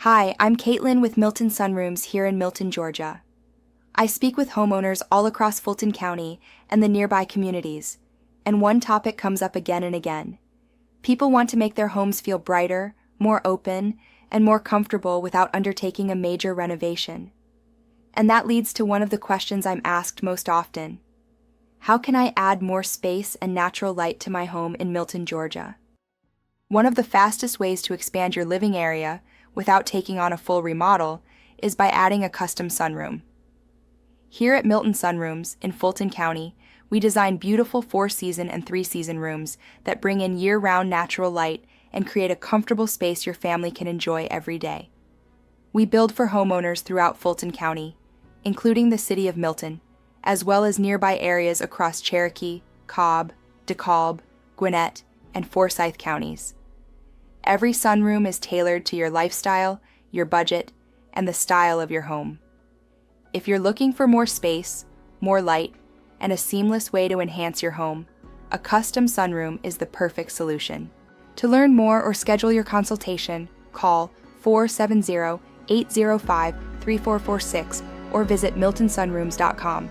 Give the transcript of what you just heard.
Hi, I'm Kaitlyn with Milton Sunrooms here in Milton, Georgia. I speak with homeowners all across Fulton County and the nearby communities, and one topic comes up again and again. People want to make their homes feel brighter, more open, and more comfortable without undertaking a major renovation. And that leads to one of the questions I'm asked most often. How can I add more space and natural light to my home in Milton, Georgia? One of the fastest ways to expand your living area without taking on a full remodel is by adding a custom sunroom. Here at Milton Sunrooms in Fulton County, we design beautiful 4-season and 3-season rooms that bring in year-round natural light and create a comfortable space your family can enjoy every day. We build for homeowners throughout Fulton County, including the city of Milton, as well as nearby areas across Cherokee, Cobb, Dekalb, Gwinnett, and Forsyth counties. Every sunroom is tailored to your lifestyle, your budget, and the style of your home. If you're looking for more space, more light, and a seamless way to enhance your home, a custom sunroom is the perfect solution. To learn more or schedule your consultation, call 470-805-3446 or visit miltonsunrooms.com.